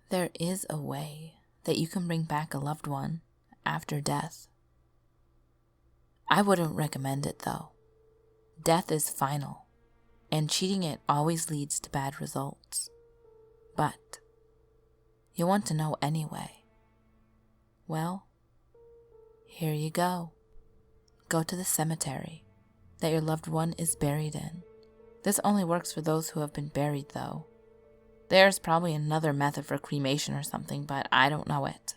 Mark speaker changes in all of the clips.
Speaker 1: There is a way that you can bring back a loved one after death. I wouldn't recommend it though. Death is final, and cheating it always leads to bad results. But you want to know anyway. Well, here you go. Go to the cemetery that your loved one is buried in. This only works for those who have been buried though. There's probably another method for cremation or something, but I don't know it.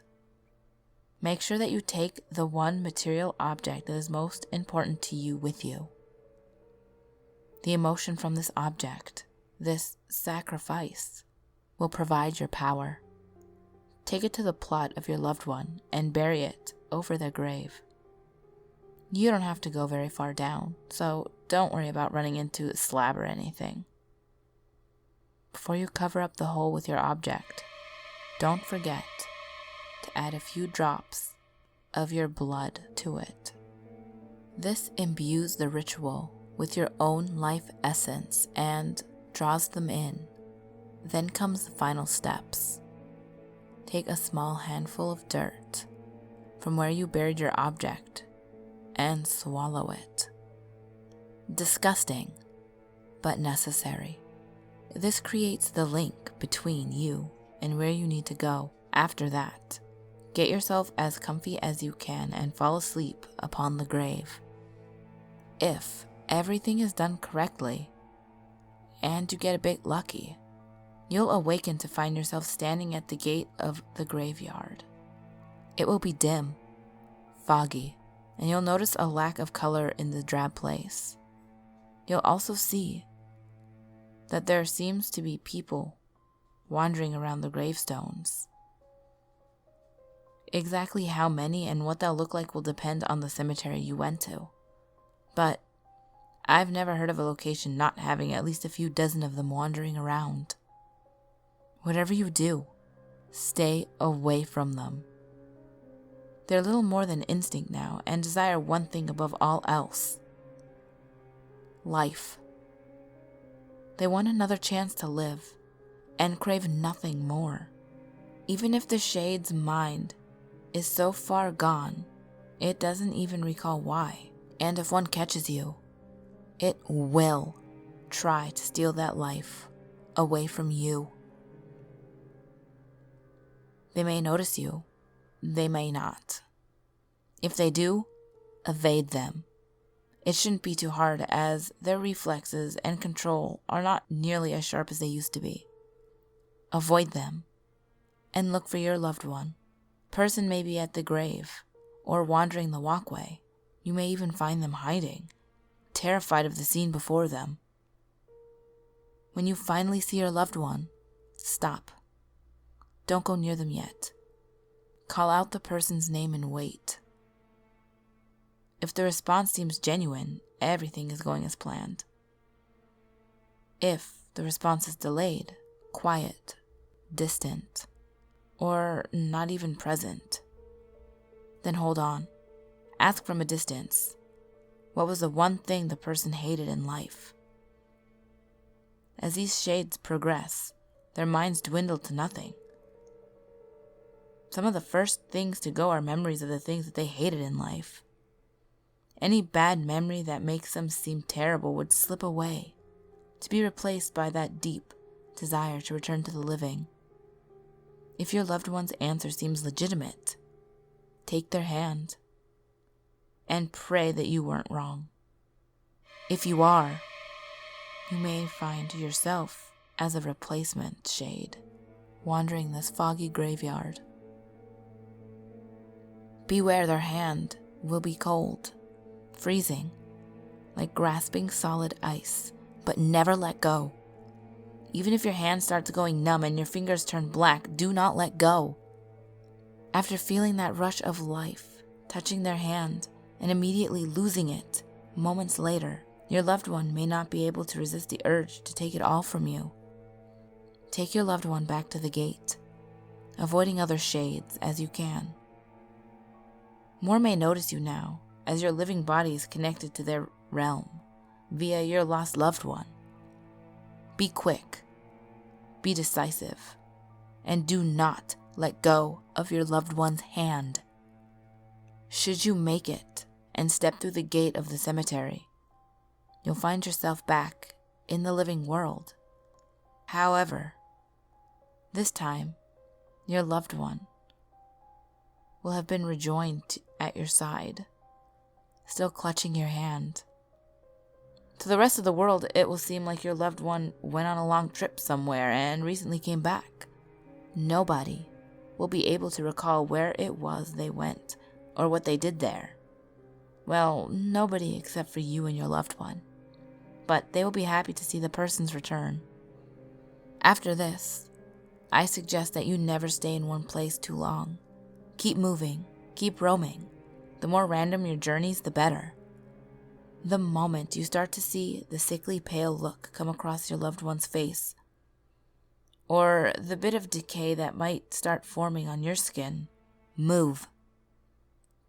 Speaker 1: Make sure that you take the one material object that is most important to you with you. The emotion from this object, this sacrifice, will provide your power. Take it to the plot of your loved one and bury it over their grave. You don't have to go very far down, so don't worry about running into a slab or anything. Before you cover up the hole with your object, don't forget to add a few drops of your blood to it. This imbues the ritual with your own life essence and draws them in. Then comes the final steps. Take a small handful of dirt from where you buried your object and swallow it. Disgusting, but necessary. This creates the link between you and where you need to go after that. Get yourself as comfy as you can and fall asleep upon the grave. If everything is done correctly and you get a bit lucky, you'll awaken to find yourself standing at the gate of the graveyard. It will be dim, foggy, and you'll notice a lack of color in the drab place. You'll also see that there seems to be people wandering around the gravestones. Exactly how many and what they'll look like will depend on the cemetery you went to. But I've never heard of a location not having at least a few dozen of them wandering around. Whatever you do, stay away from them. They're little more than instinct now and desire one thing above all else: life. They want another chance to live and crave nothing more. Even if the shade's mind is so far gone, it doesn't even recall why. And if one catches you, it will try to steal that life away from you. They may notice you, they may not. If they do, evade them. It shouldn't be too hard, as their reflexes and control are not nearly as sharp as they used to be. Avoid them and look for your loved one. Person may be at the grave or wandering the walkway. You may even find them hiding, terrified of the scene before them. When you finally see your loved one, stop. Don't go near them yet. Call out the person's name and wait. If the response seems genuine, everything is going as planned. If the response is delayed, quiet, distant, or not even present, then hold on. Ask from a distance, what was the one thing the person hated in life? As these shades progress, their minds dwindle to nothing. Some of the first things to go are memories of the things that they hated in life. Any bad memory that makes them seem terrible would slip away, to be replaced by that deep desire to return to the living. If your loved one's answer seems legitimate, take their hand and pray that you weren't wrong. If you are, you may find yourself as a replacement shade, wandering this foggy graveyard. Beware, their hand will be cold, freezing, like grasping solid ice, but never let go. Even if your hand starts going numb and your fingers turn black, do not let go. After feeling that rush of life, touching their hand, and immediately losing it, moments later, your loved one may not be able to resist the urge to take it all from you. Take your loved one back to the gate, avoiding other shades as you can. More may notice you now, as your living body is connected to their realm via your lost loved one. Be quick. Be decisive. and do not let go of your loved one's hand. Should you make it and step through the gate of the cemetery, you'll find yourself back in the living world. However, this time, your loved one will have been rejoined at your side, still clutching your hand. To the rest of the world, it will seem like your loved one went on a long trip somewhere and recently came back. Nobody will be able to recall where it was they went or what they did there. Well, nobody except for you and your loved one. But they will be happy to see the person's return. After this, I suggest that you never stay in one place too long. Keep moving, keep roaming. The more random your journeys, the better. The moment you start to see the sickly pale look come across your loved one's face, or the bit of decay that might start forming on your skin, move.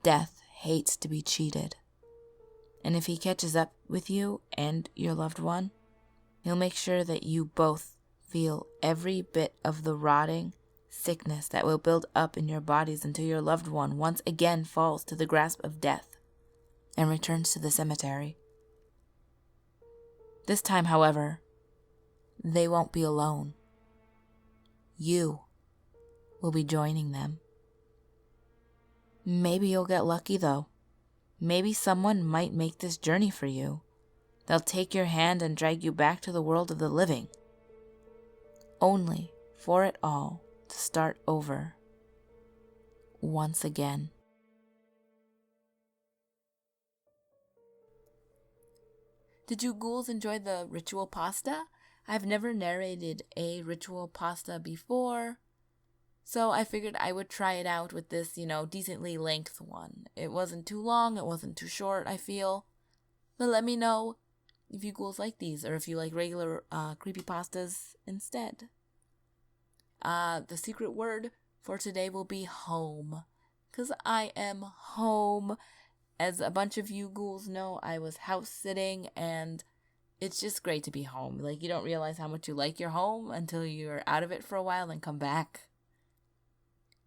Speaker 1: Death hates to be cheated. And if he catches up with you and your loved one, he'll make sure that you both feel every bit of the rotting sickness that will build up in your bodies until your loved one once again falls to the grasp of death and returns to the cemetery. This time, however, they won't be alone. You will be joining them. Maybe you'll get lucky though. Maybe someone might make this journey for you. They'll take your hand and drag you back to the world of the living, only for it all to start over once again. Did you ghouls enjoy the ritual pasta? I've never narrated a ritual pasta before, so I figured I would try it out with this, decently length one. It wasn't too long, it wasn't too short, I feel. But let me know if you ghouls like these, or if you like regular creepypastas instead. The secret word for today will be home, because I am home. As a bunch of you ghouls know, I was house sitting, and it's just great to be home. Like, you don't realize how much you like your home until you're out of it for a while and come back.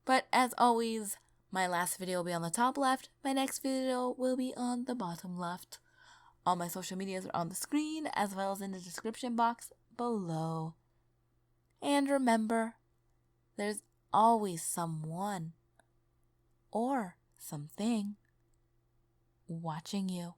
Speaker 1: But as always, my last video will be on the top left. My next video will be on the bottom left. All my social medias are on the screen, as well as in the description box below. And remember, there's always someone or something watching you.